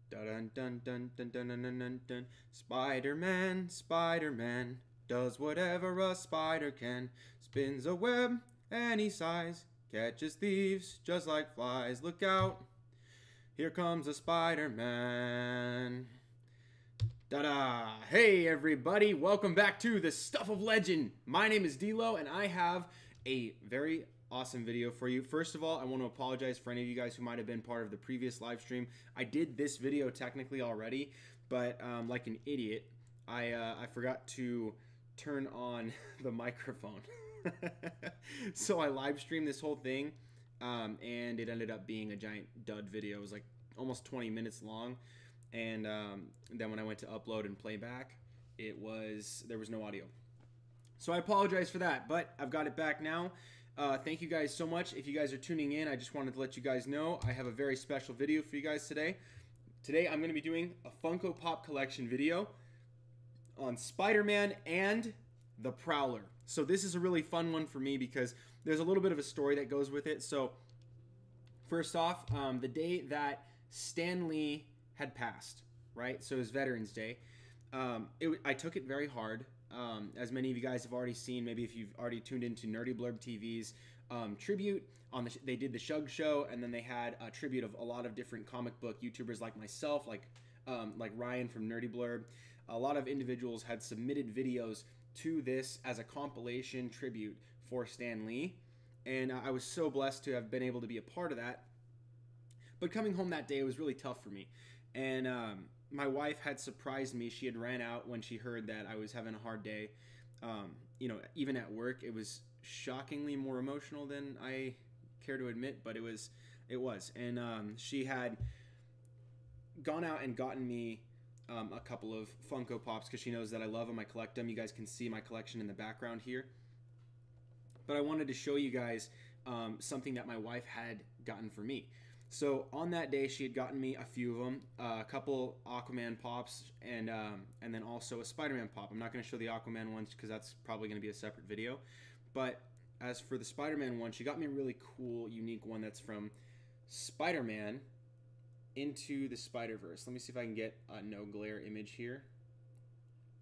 Dun dun dun dun dun dun dun dun dun. Spider-Man, Spider-Man does whatever a spider can. Spins a web any size, catches thieves just like flies. Look out, here comes a Spider-Man. Da-da! Hey everybody, welcome back to the Stuff of Legend. My name is D-Lo and I have a very awesome video for you. First of all, I want to apologize for any of you guys who might have been part of the previous live stream. I did this video technically already, but like an idiot, I forgot to turn on the microphone. So I live streamed this whole thing, and it ended up being a giant dud video. It was like almost 20 minutes long. And then when I went to upload and play back, there was no audio. So I apologize for that, but I've got it back now. Thank you guys so much. If you guys are tuning in, I just wanted to let you guys know I have a very special video for you guys today. Today I'm going to be doing a Funko Pop collection video on Spider-Man and the Prowler. So this is a really fun one for me because there's a little bit of a story that goes with it. So first off, the day that Stan Lee had passed, right? So it was Veterans Day. I took it very hard. As many of you guys have already seen, maybe if you've already tuned into Nerdy Blurb TV's tribute on they did the Shug Show, and then they had a tribute of a lot of different comic book YouTubers like myself, like Ryan from Nerdy Blurb. A lot of individuals had submitted videos to this as a compilation tribute for Stan Lee, and I was so blessed to have been able to be a part of that. But coming home that day, it was really tough for me. And my wife had surprised me. She had ran out when she heard that I was having a hard day. You know, even at work, it was shockingly more emotional than I care to admit, but it was. And she had gone out and gotten me a couple of Funko Pops because she knows that I love them. I collect them. You guys can see my collection in the background here. But I wanted to show you guys something that my wife had gotten for me. So on that day, she had gotten me a few of them, a couple Aquaman pops, and then also a Spider-Man pop. I'm not going to show the Aquaman ones because that's probably going to be a separate video. But as for the Spider-Man one, she got me a really cool, unique one that's from Spider-Man into the Spider-Verse. Let me see if I can get a no glare image here.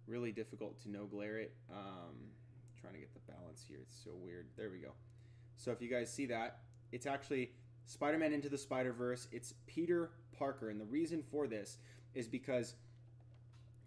Really difficult to no glare it. Trying to get the balance here. It's so weird. There we go. So if you guys see that, it's actually Spider-Man Into the Spider-Verse. It's Peter Parker, and the reason for this is because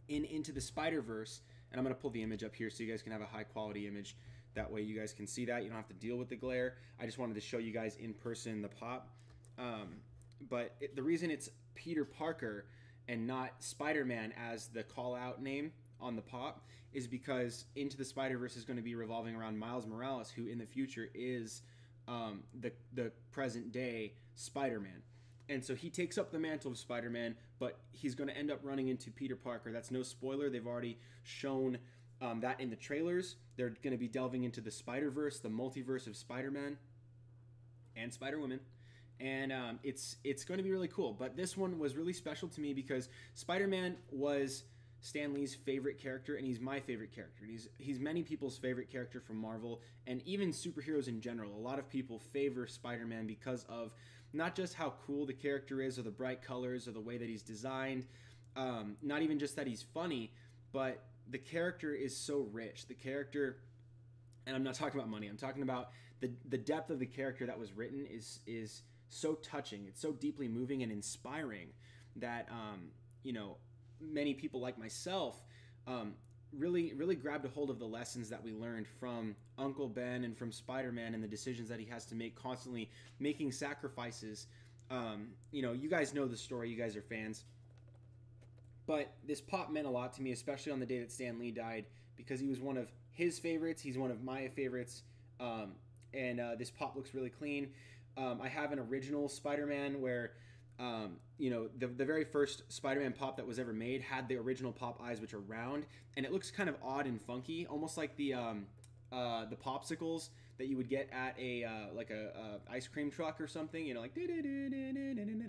in Into the Spider-Verse, and I'm going to pull the image up here so you guys can have a high-quality image. That way you guys can see that. You don't have to deal with the glare. I just wanted to show you guys in person the pop. The reason it's Peter Parker and not Spider-Man as the call-out name on the pop is because Into the Spider-Verse is going to be revolving around Miles Morales, who in the future is the present day Spider-Man. And so he takes up the mantle of Spider-Man, but he's going to end up running into Peter Parker. That's no spoiler. They've already shown that in the trailers. They're going to be delving into the Spider-Verse, the multiverse of Spider-Man and Spider-Woman. And it's going to be really cool. But this one was really special to me because Spider-Man was Stan Lee's favorite character, and he's my favorite character. And he's many people's favorite character from Marvel, and even superheroes in general. A lot of people favor Spider-Man because of not just how cool the character is, or the bright colors, or the way that he's designed. Not even just that he's funny, but the character is so rich. The character, and I'm not talking about money. I'm talking about the depth of the character that was written is so touching. It's so deeply moving and inspiring that you know, many people like myself really grabbed a hold of the lessons that we learned from Uncle Ben and from Spider-Man and the decisions that he has to make, constantly making sacrifices. You know, you guys know the story. You guys are fans. But this pop meant a lot to me, especially on the day that Stan Lee died, because he was one of his favorites. He's one of my favorites. And this pop looks really clean. I have an original Spider-Man where you know, the very first Spider-Man pop that was ever made had the original pop eyes, which are round, and it looks kind of odd and funky, almost like the popsicles that you would get at a like a ice cream truck or something. You know, like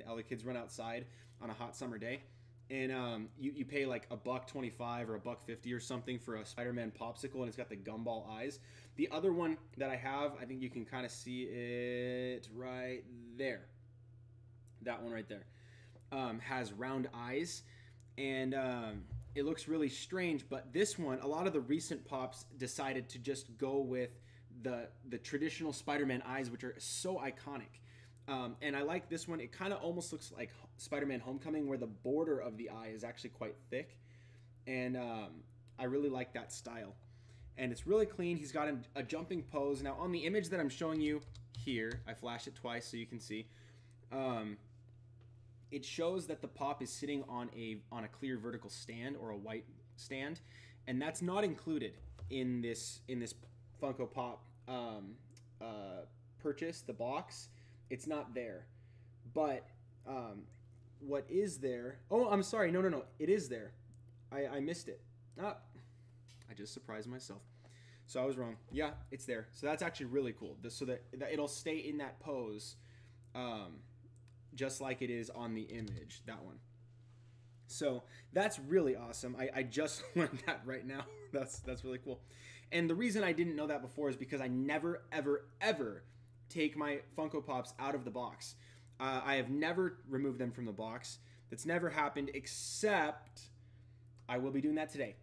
all the kids run outside on a hot summer day, and you pay like $1.25 or $1.50 or something for a Spider-Man popsicle, and it's got the gumball eyes. The other one that I have, I think you can kind of see it right there. That one right there. has round eyes, and it looks really strange. But this one, a lot of the recent pops decided to just go with the traditional Spider-Man eyes, which are so iconic. And I like this one. It kind of almost looks like Spider-Man Homecoming, where the border of the eye is actually quite thick, and I really like that style. And it's really clean. He's got a jumping pose. Now on the image that I'm showing you here, I flashed it twice so you can see. It shows that the pop is sitting on a clear vertical stand or a white stand, and that's not included in this Funko Pop purchase. The box, it's not there. But what is there? Oh, I'm sorry. No. It is there. I missed it. I just surprised myself. So I was wrong. Yeah, it's there. So that's actually really cool. So that it'll stay in that pose, just like it is on the image, that one. So that's really awesome. I just learned that right now. That's really cool. And the reason I didn't know that before is because I never, ever take my Funko Pops out of the box. I have never removed them from the box. That's never happened, except I will be doing that today.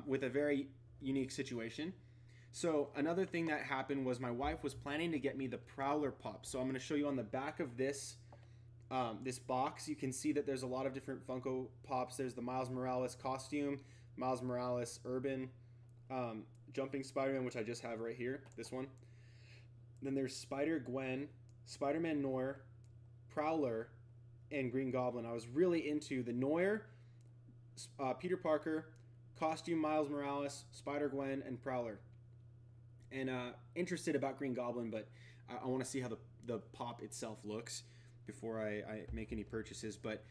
With a very unique situation. So another thing that happened was my wife was planning to get me the Prowler Pop. So I'm going to show you on the back of this this box. You can see that there's a lot of different Funko Pops. There's the Miles Morales costume, Miles Morales Urban, Jumping Spider-Man, which I just have right here, this one. Then there's Spider-Gwen, Spider-Man Noir, Prowler, and Green Goblin. I was really into the Noir, Peter Parker, costume Miles Morales, Spider-Gwen, and Prowler. And interested about Green Goblin, but I want to see how the pop itself looks before I make any purchases. But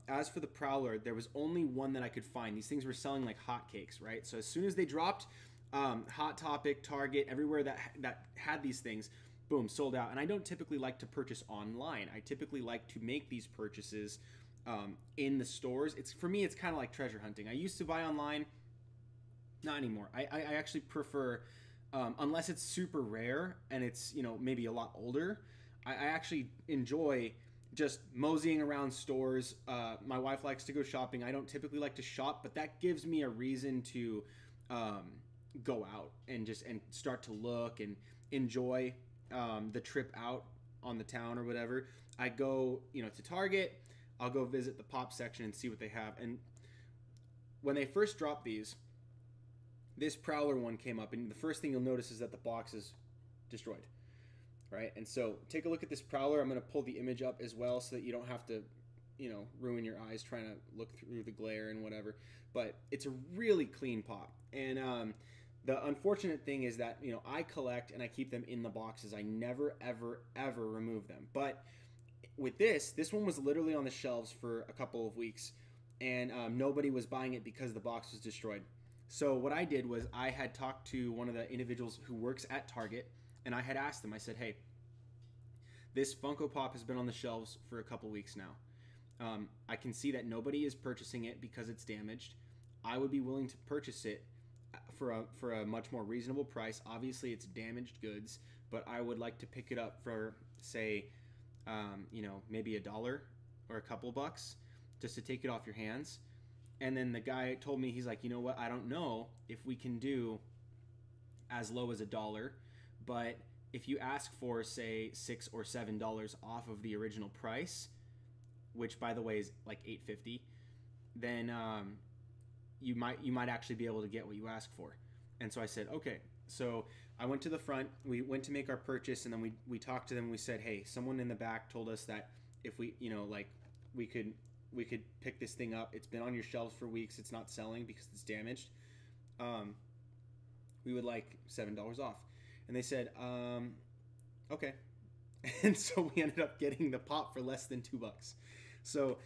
as for the Prowler, there was only one that I could find. These things were selling like hotcakes, right? So as soon as they dropped, Hot Topic, Target, everywhere that had these things, boom, sold out. And I don't typically like to purchase online. I typically like to make these purchases in the stores. For me, it's kind of like treasure hunting. I used to buy online, not anymore. I actually prefer, unless it's super rare and it's, maybe a lot older, I actually enjoy just moseying around stores. My wife likes to go shopping. I don't typically like to shop, but that gives me a reason to go out and start to look and enjoy the trip out on the town or whatever. I go, to Target. I'll go visit the pop section and see what they have. And when they first dropped these, this Prowler one came up, and the first thing you'll notice is that the box is destroyed, right? And so take a look at this Prowler. I'm going to pull the image up as well so that you don't have to, ruin your eyes trying to look through the glare and whatever. But it's a really clean pop. And the unfortunate thing is that, I collect and I keep them in the boxes. I never, ever remove them. But with this one was literally on the shelves for a couple of weeks, and nobody was buying it because the box was destroyed. So what I did was I had talked to one of the individuals who works at Target, and I had asked them, I said, hey, this Funko Pop has been on the shelves for a couple weeks now. I can see that nobody is purchasing it because it's damaged. I would be willing to purchase it for a much more reasonable price. Obviously, it's damaged goods, but I would like to pick it up for, say, maybe $1 or a couple bucks just to take it off your hands. And then the guy told me, he's like, you know what? I don't know if we can do as low as $1, but if you ask for, say, $6 or $7 off of the original price, which by the way is like $8.50, then you might actually be able to get what you ask for. And so I said, okay. So I went to the front, we went to make our purchase, and then we talked to them. We said, hey, someone in the back told us that if we, we could pick this thing up. It's been on your shelves for weeks. It's not selling because it's damaged. We would like $7 off. And they said, okay. And so we ended up getting the pop for less than $2. So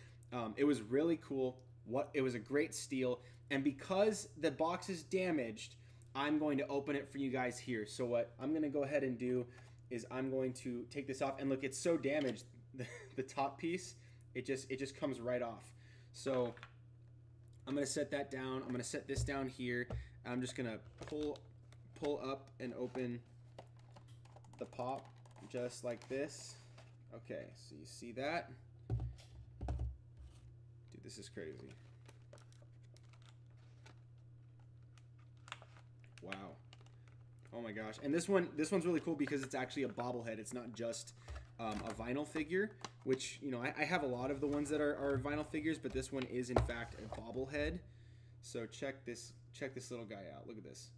it was really cool. It was a great steal. And because the box is damaged, I'm going to open it for you guys here. So what I'm going to go ahead and do is I'm going to take this off. And look, it's so damaged, the top piece, it just comes right off. So I'm going to set that down. I'm going to set this down here. I'm just going to pull up and open the pop just like this. Okay, so you see that. this is crazy. Wow. Oh my gosh. And this one's really cool because it's actually a bobblehead. It's not just a vinyl figure, which, you know, I have a lot of the ones that are vinyl figures, but this one is in fact a bobblehead. So check this little guy out. Look at this.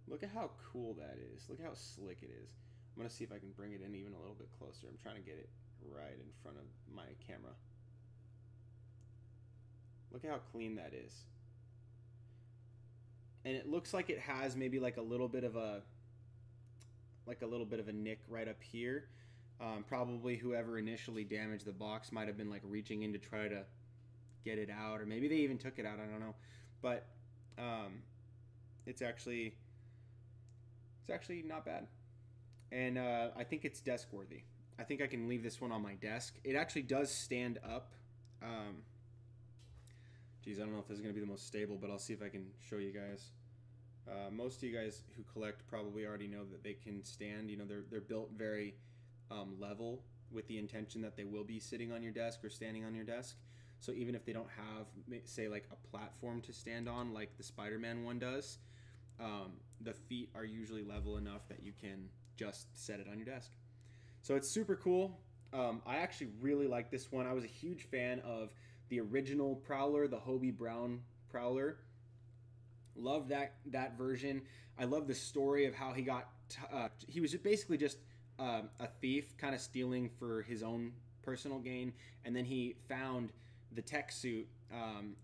Look at how cool that is. Look how slick it is. I'm going to see if I can bring it in even a little bit closer. I'm trying to get it right in front of my camera. Look at how clean that is. And it looks like it has maybe like a little bit of a nick right up here. Probably whoever initially damaged the box might have been like reaching in to try to get it out, or maybe they even took it out. I don't know, but it's actually not bad, and I think it's desk worthy. I think I can leave this one on my desk. It actually does stand up. Geez, I don't know if this is going to be the most stable, but I'll see if I can show you guys. Most of you guys who collect probably already know that they can stand. You know, they're built very level with the intention that they will be sitting on your desk or standing on your desk. So even if they don't have, say, like a platform to stand on like the Spider-Man one does, the feet are usually level enough that you can just set it on your desk. So it's super cool. I actually really like this one. I was a huge fan of the original Prowler, the Hobie Brown Prowler. Love that version. I love the story of how he got. He was basically just a thief, kind of stealing for his own personal gain, and then he found the tech suit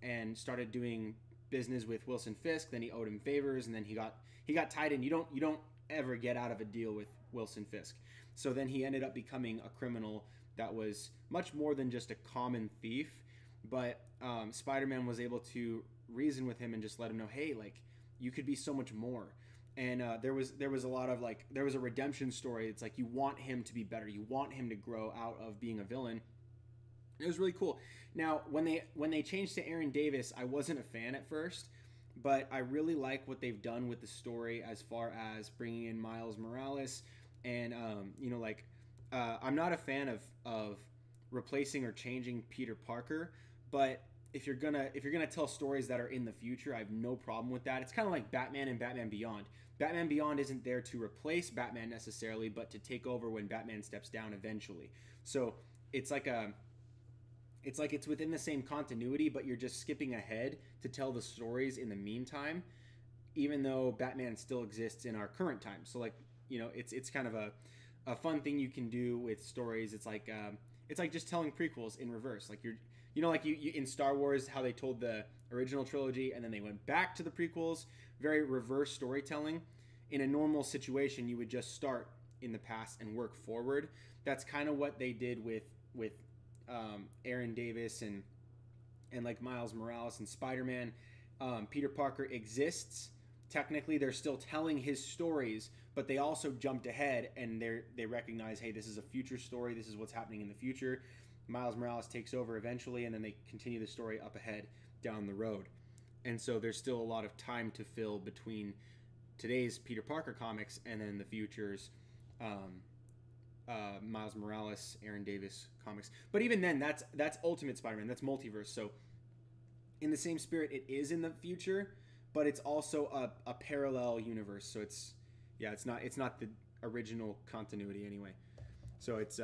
and started doing business with Wilson Fisk. Then he owed him favors, and then he got tied in. You don't ever get out of a deal with Wilson Fisk. So then he ended up becoming a criminal that was much more than just a common thief. But Spider-Man was able to reason with him and just let him know, hey, like, you could be so much more. And there was a lot of like, there was a redemption story. It's like you want him to be better. You want him to grow out of being a villain. It was really cool. Now, when they changed to Aaron Davis, I wasn't a fan at first, but I really like what they've done with the story as far as bringing in Miles Morales. And you know, like, I'm not a fan of replacing or changing Peter Parker, but if you're gonna tell stories that are in the future, I have no problem with that. It's kind of like Batman and Batman Beyond. Batman Beyond isn't there to replace Batman necessarily, but to take over when Batman steps down eventually. So it's like it's within the same continuity, but you're just skipping ahead to tell the stories in the meantime, even though Batman still exists in our current time. So, like, you know, it's kind of a fun thing you can do with stories. It's like just telling prequels in reverse. Like, you know, like you in Star Wars, how they told the original trilogy and then they went back to the prequels. Very reverse storytelling. In a normal situation, you would just start in the past and work forward. That's kind of what they did with Aaron Davis and like Miles Morales and Spider-Man. Peter Parker exists. Technically, they're still telling his stories, but they also jumped ahead and they recognize, hey, this is a future story. This is what's happening in the future. Miles Morales takes over eventually, and then they continue the story up ahead down the road. And so there's still a lot of time to fill between today's Peter Parker comics and then the future's Miles Morales, Aaron Davis comics. But even then, that's Ultimate Spider-Man. That's multiverse. So in the same spirit, it is in the future, but it's also a parallel universe. So it's not the original continuity anyway. So it's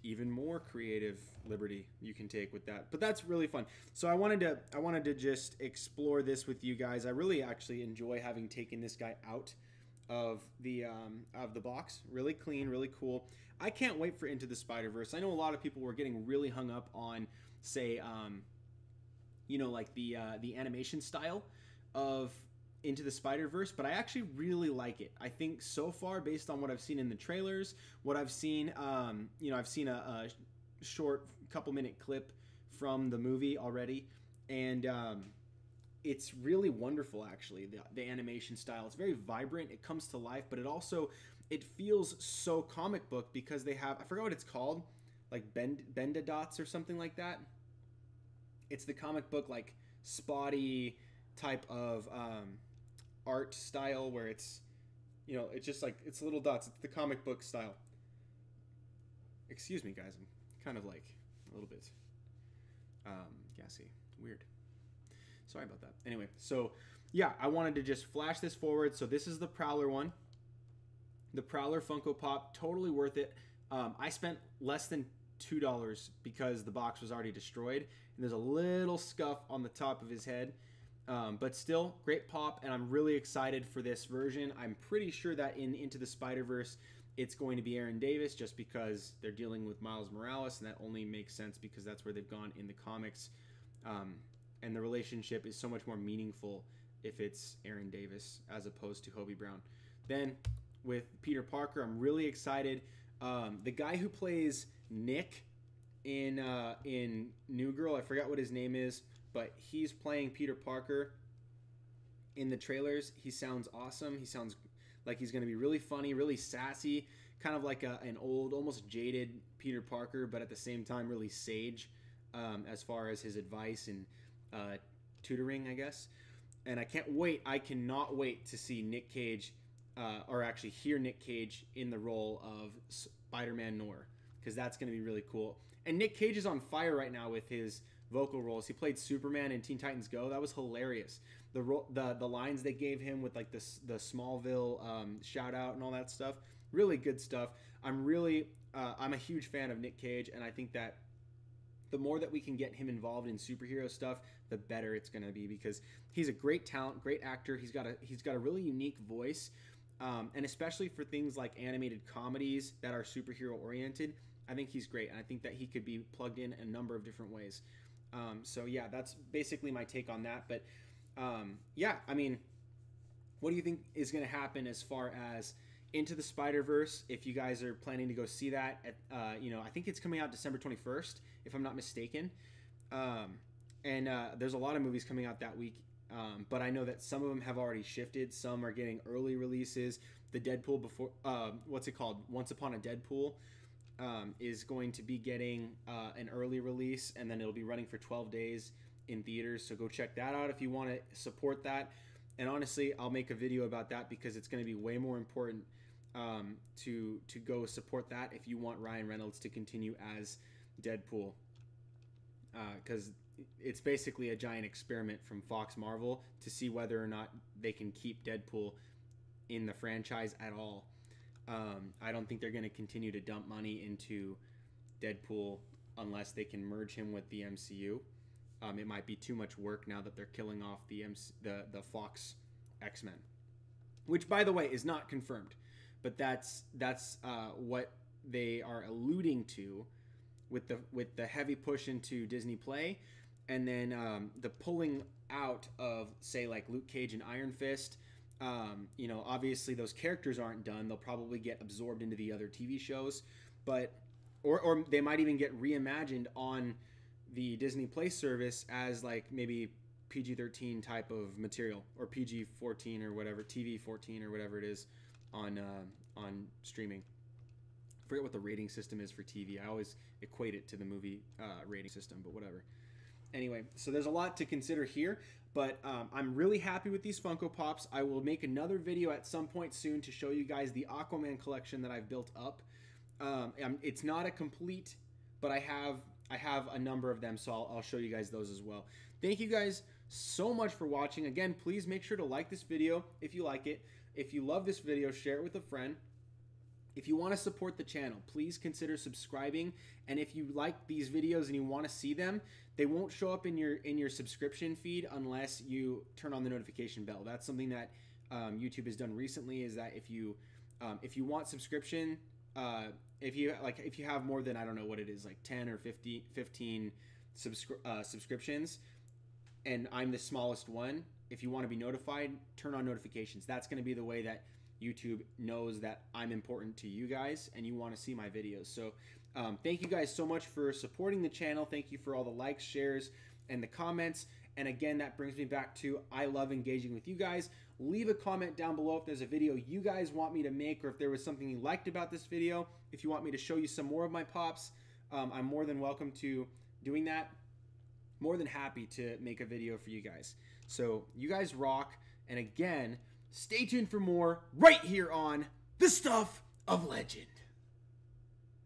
even more creative liberty you can take with that. But that's really fun. So I wanted to just explore this with you guys. I really actually enjoy having taken this guy out of the box. Really clean, really cool. I can't wait for Into the Spider-Verse. I know a lot of people were getting really hung up on, say, you know, like the animation style of Into the Spider-Verse, but I actually really like it. I think so far, based on what I've seen in the trailers, what I've seen, you know, I've seen a short couple-minute clip from the movie already, and it's really wonderful, actually, the animation style. It's very vibrant. It comes to life, but it feels so comic book because they have, I forgot what it's called, like Bendadots or something like that. It's the comic book, like, spotty type of art style where it's, you know, it's just like, it's little dots. It's the comic book style. Excuse me, guys. I'm kind of like a little bit Yeah, see, weird. Sorry about that. Anyway, so yeah, I wanted to just flash this forward. So this is the Prowler one. The Prowler Funko Pop, totally worth it. I spent less than $2 because the box was already destroyed. And there's a little scuff on the top of his head. But still, great pop, and I'm really excited for this version. I'm pretty sure that in Into the Spider-Verse, it's going to be Aaron Davis, just because they're dealing with Miles Morales, and that only makes sense because that's where they've gone in the comics. And the relationship is so much more meaningful if it's Aaron Davis as opposed to Hobie Brown. Then, with Peter Parker, I'm really excited. The guy who plays Nick in New Girl, I forgot what his name is, but he's playing Peter Parker in the trailers. He sounds awesome. He sounds like he's going to be really funny, really sassy, kind of like an old, almost jaded Peter Parker, but at the same time really sage as far as his advice and tutoring, I guess. And I can't wait. I cannot wait to see Nick Cage, or actually hear Nick Cage in the role of Spider-Man Noir, because that's going to be really cool. And Nick Cage is on fire right now with his vocal roles. He played Superman in Teen Titans Go. That was hilarious. The lines they gave him with like the Smallville shout out and all that stuff, really good stuff. I'm a huge fan of Nick Cage, and I think that the more that we can get him involved in superhero stuff, the better it's going to be, because he's a great talent, great actor. He's got a really unique voice, and especially for things like animated comedies that are superhero oriented, I think he's great, and I think that he could be plugged in a number of different ways. So yeah, that's basically my take on that. But yeah, I mean, what do you think is going to happen as far as Into the Spider-Verse? If you guys are planning to go see that, I think it's coming out December 21st, if I'm not mistaken. And there's a lot of movies coming out that week, but I know that some of them have already shifted. Some are getting early releases. The Deadpool what's it called? Once Upon a Deadpool. Is going to be getting an early release, and then it'll be running for 12 days in theaters. So go check that out if you want to support that. And honestly, I'll make a video about that because it's going to be way more important to go support that if you want Ryan Reynolds to continue as Deadpool, because it's basically a giant experiment from Fox Marvel to see whether or not they can keep Deadpool in the franchise at all. I don't think they're going to continue to dump money into Deadpool unless they can merge him with the MCU. It might be too much work now that they're killing off the Fox X-Men, which, by the way, is not confirmed, but that's what they are alluding to with the heavy push into Disney Play, and then the pulling out of, say, like Luke Cage and Iron Fist. Obviously those characters aren't done. They'll probably get absorbed into the other TV shows, but or they might even get reimagined on the Disney Play service as like maybe PG-13 type of material, or PG-14 or whatever, TV-14 or whatever it is on streaming. I forget what the rating system is for TV. I always equate it to the movie rating system, but whatever. Anyway, so there's a lot to consider here, but I'm really happy with these Funko Pops. I will make another video at some point soon to show you guys the Aquaman collection that I've built up. It's not a complete, but I have a number of them, so I'll show you guys those as well. Thank you guys so much for watching. Again, please make sure to like this video if you like it. If you love this video, share it with a friend. If you want to support the channel, please consider subscribing. And if you like these videos and you want to see them, they won't show up in your subscription feed unless you turn on the notification bell. That's something that YouTube has done recently, is that if you want subscription, if you have more than, I don't know what it is, like 10 or 15 subscriptions, and I'm the smallest one, if you want to be notified, turn on notifications. That's going to be the way that YouTube knows that I'm important to you guys and you want to see my videos. So thank you guys so much for supporting the channel. Thank you for all the likes, shares, and the comments. And again, that brings me back to, I love engaging with you guys. Leave a comment down below if there's a video you guys want me to make, or if there was something you liked about this video. If you want me to show you some more of my pops, I'm more than welcome to doing that. More than happy to make a video for you guys. So you guys rock. And again, stay tuned for more right here on The Stuff of Legend.